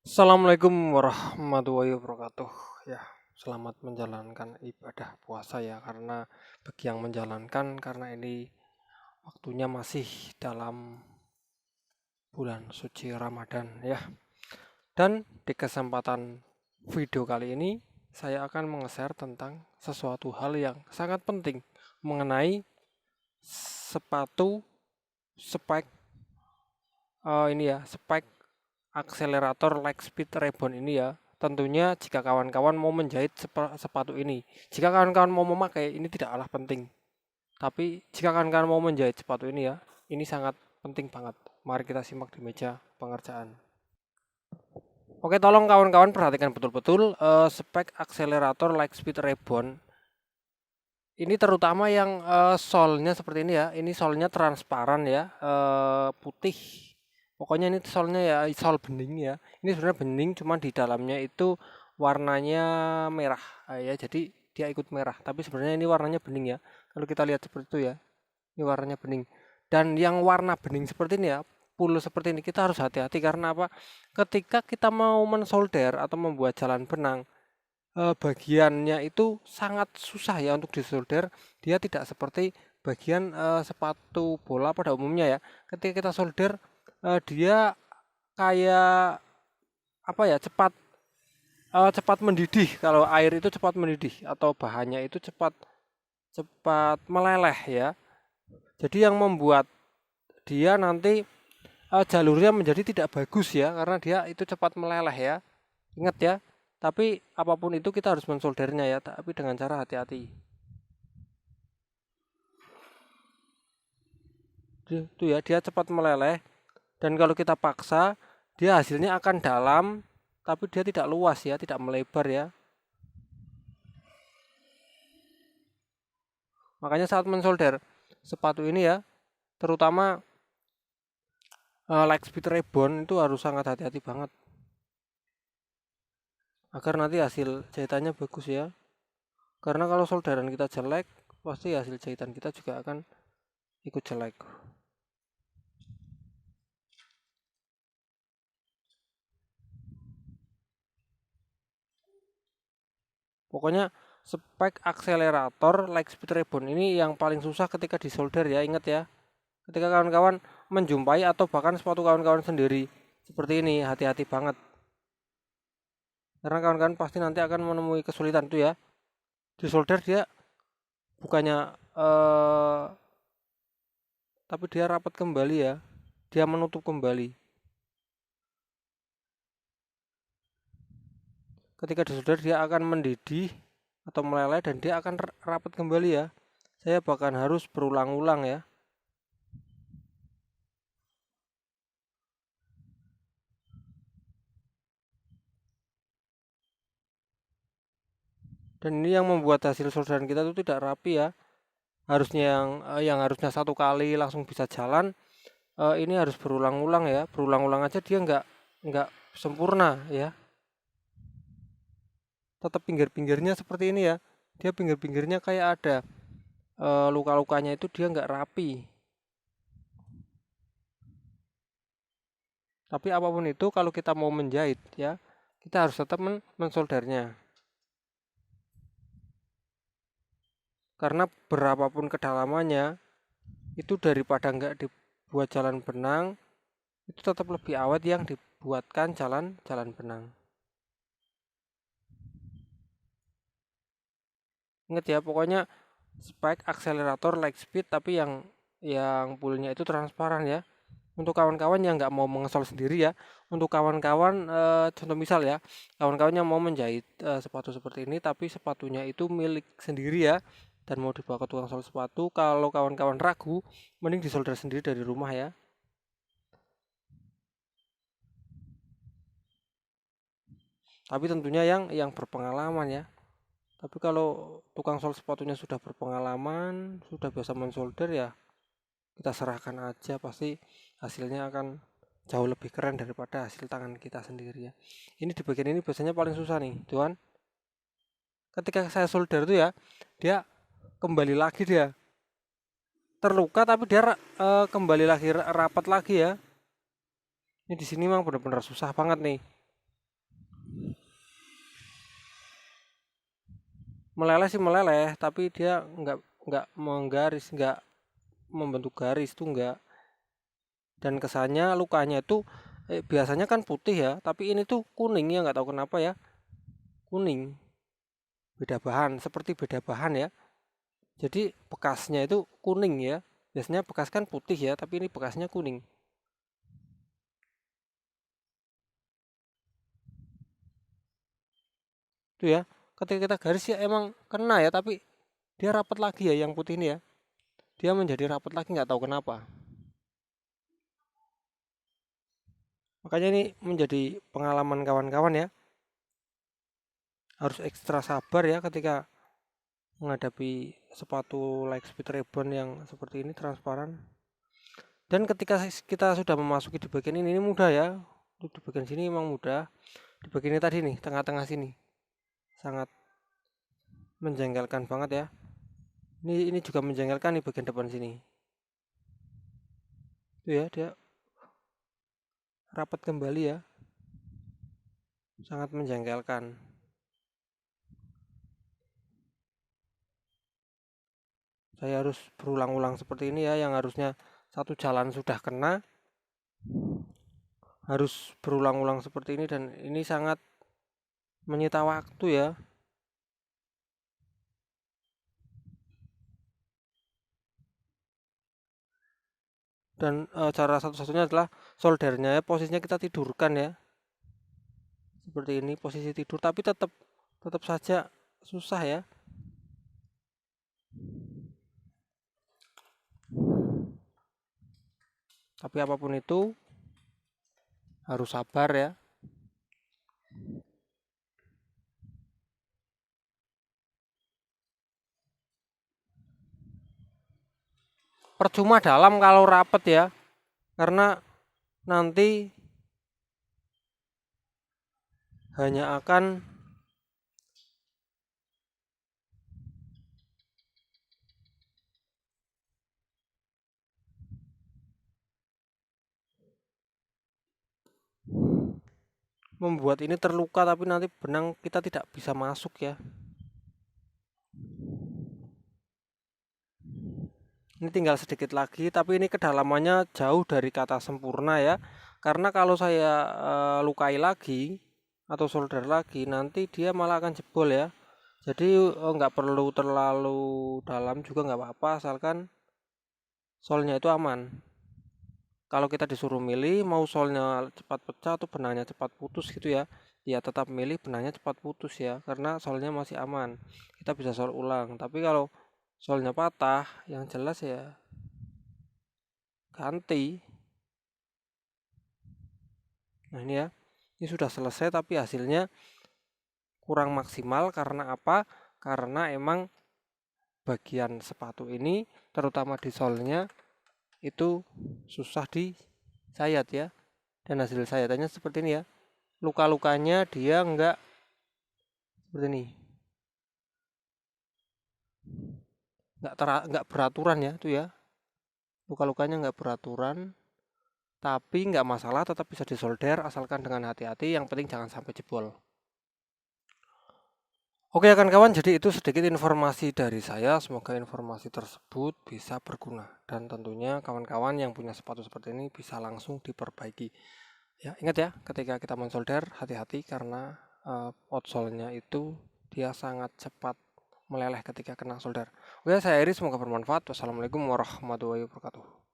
Assalamualaikum warahmatullahi wabarakatuh. Ya, selamat menjalankan ibadah puasa ya, karena bagi yang menjalankan, karena ini waktunya masih dalam bulan suci Ramadan ya. Dan di kesempatan video kali ini saya akan meng-share tentang sesuatu hal yang sangat penting mengenai sepatu spek ini ya, spek akselerator Lightspeed Reborn ini ya. Tentunya jika kawan-kawan mau menjahit sepatu ini, jika kawan-kawan mau memakai, ini tidak kalah penting. Tapi jika kawan-kawan mau menjahit sepatu ini ya, ini sangat penting banget. Mari kita simak di meja pengerjaan. Oke, tolong kawan-kawan perhatikan betul-betul spek akselerator Lightspeed Reborn. Ini terutama yang solnya seperti ini ya. Ini solnya transparan ya, putih. Pokoknya ini solnya ya sol bening ya. Ini sebenarnya bening, cuma di dalamnya itu warnanya merah ya. Jadi dia ikut merah. Tapi sebenarnya ini warnanya bening ya. Kalau kita lihat seperti itu ya, ini warnanya bening. Dan yang warna bening seperti ini ya, full seperti ini, kita harus hati-hati karena apa? Ketika kita mau mensolder atau membuat jalan benang, bagiannya itu sangat susah ya untuk disolder. Dia tidak seperti bagian sepatu bola pada umumnya ya. Ketika kita solder, dia kayak apa ya, cepat mendidih. Kalau air itu cepat mendidih atau bahannya itu cepat cepat meleleh ya. Jadi yang membuat dia nanti jalurnya menjadi tidak bagus ya, karena dia itu cepat meleleh ya. Ingat ya, tapi apapun itu kita harus mensoldernya ya, tapi dengan cara hati-hati. Itu ya, dia cepat meleleh, dan kalau kita paksa, dia hasilnya akan dalam, tapi dia tidak luas ya, tidak melebar ya. Makanya saat mensolder sepatu ini ya, terutama Lightspeed Reborn itu harus sangat hati-hati banget, agar nanti hasil jahitannya bagus ya. Karena kalau solderan kita jelek, pasti hasil jahitan kita juga akan ikut jelek. Pokoknya spek akselerator Lightspeed Reborn ini yang paling susah ketika disolder ya, ingat ya. Ketika kawan-kawan menjumpai atau bahkan sepatu kawan-kawan sendiri seperti ini, hati-hati banget. Karena kawan-kawan pasti nanti akan menemui kesulitan itu ya. Disolder dia bukannya tapi dia rapat kembali ya. Dia menutup kembali. Ketika disolder dia akan mendidih atau meleleh dan dia akan rapat kembali ya. Saya bahkan harus berulang-ulang ya. Dan ini yang membuat hasil solderan kita itu tidak rapi ya. Harusnya yang harusnya satu kali langsung bisa jalan, ini harus berulang-ulang ya. Berulang-ulang aja dia nggak sempurna ya. Tetap pinggir-pinggirnya seperti ini ya. Dia pinggir-pinggirnya kayak ada luka-lukanya, itu dia nggak rapi. Tapi apapun itu, kalau kita mau menjahit ya, kita harus tetap mensoldernya. Karena berapapun kedalamannya, itu daripada nggak dibuat jalan benang, itu tetap lebih awet yang dibuatkan jalan benang. Ingat ya, pokoknya spek akselerator Lightspeed, tapi yang poolnya itu transparan ya. Untuk kawan-kawan yang nggak mau mengesol sendiri ya, untuk kawan-kawan contoh misal ya, kawan-kawan yang mau menjahit sepatu seperti ini, tapi sepatunya itu milik sendiri ya, dan mau dibawa ke tukang sol sepatu, kalau kawan-kawan ragu, mending disolder sendiri dari rumah ya. Tapi tentunya yang berpengalaman ya. Tapi kalau tukang sol sepatunya sudah berpengalaman, sudah biasa mensolder ya, kita serahkan aja, pasti hasilnya akan jauh lebih keren daripada hasil tangan kita sendiri ya. Ini di bagian ini biasanya paling susah nih, Tuan. Ketika saya solder itu ya, dia kembali lagi, dia terluka tapi dia kembali lagi rapat lagi ya. Ini di sini memang benar-benar susah banget nih. meleleh sih meleleh, tapi dia nggak menggaris, nggak membentuk garis tuh nggak. Dan kesannya lukanya itu biasanya kan putih ya, tapi ini tuh kuning ya, nggak tahu kenapa ya, kuning. Beda bahan, seperti beda bahan ya. Jadi bekasnya itu kuning ya. Biasanya bekas kan putih ya, tapi ini bekasnya kuning. Itu ya, ketika kita garis ya emang kena ya, tapi dia rapat lagi ya yang putih ini ya. Dia menjadi rapat lagi nggak tahu kenapa. Makanya ini menjadi pengalaman kawan-kawan ya. Harus ekstra sabar ya ketika menghadapi sepatu Lightspeed Reborn yang seperti ini transparan. Dan ketika kita sudah memasuki di bagian ini mudah ya. Untuk di bagian sini memang mudah. Di bagian ini tadi nih, tengah-tengah sini. Sangat menjengkelkan banget ya. Ini juga menjengkelkan nih bagian depan sini. Itu ya, dia rapat kembali ya. Sangat menjengkelkan. Saya harus berulang-ulang seperti ini ya, yang harusnya satu jalan sudah kena, harus berulang-ulang seperti ini, dan ini sangat menyita waktu ya. Dan cara satu-satunya adalah soldernya ya, posisinya kita tidurkan ya, seperti ini posisi tidur, tapi tetap saja susah ya. Tapi apapun itu harus sabar ya. Percuma dalam kalau rapet ya, karena nanti hanya akan membuat ini terluka, tapi nanti benang kita tidak bisa masuk ya. Ini tinggal sedikit lagi, tapi ini kedalamannya jauh dari kata sempurna ya. Karena kalau saya lukai lagi atau solder lagi, nanti dia malah akan jebol ya. Jadi nggak perlu terlalu dalam juga nggak apa-apa, asalkan solnya itu aman. Kalau kita disuruh milih mau solnya cepat pecah atau benangnya cepat putus gitu ya, ya tetap milih benangnya cepat putus ya, karena solnya masih aman. Kita bisa sol ulang. Tapi kalau solnya patah, yang jelas ya ganti. Nah ini ya, ini sudah selesai tapi hasilnya kurang maksimal. Karena apa? Karena emang bagian sepatu ini, terutama di solnya, itu susah disayat ya. Dan hasil sayatannya seperti ini ya. Luka-lukanya dia enggak seperti ini. Enggak beraturan ya tuh ya. Luka-lukanya enggak beraturan. Tapi enggak masalah, tetap bisa disolder asalkan dengan hati-hati. Yang penting jangan sampai jebol. Oke kawan-kawan, jadi itu sedikit informasi dari saya. Semoga informasi tersebut bisa berguna. Dan tentunya kawan-kawan yang punya sepatu seperti ini bisa langsung diperbaiki. Ya, ingat ya, ketika kita mensolder, hati-hati karena outsole-nya itu dia sangat cepat meleleh ketika kena solder. Oke, saya Eri, semoga bermanfaat. Wassalamualaikum warahmatullahi wabarakatuh.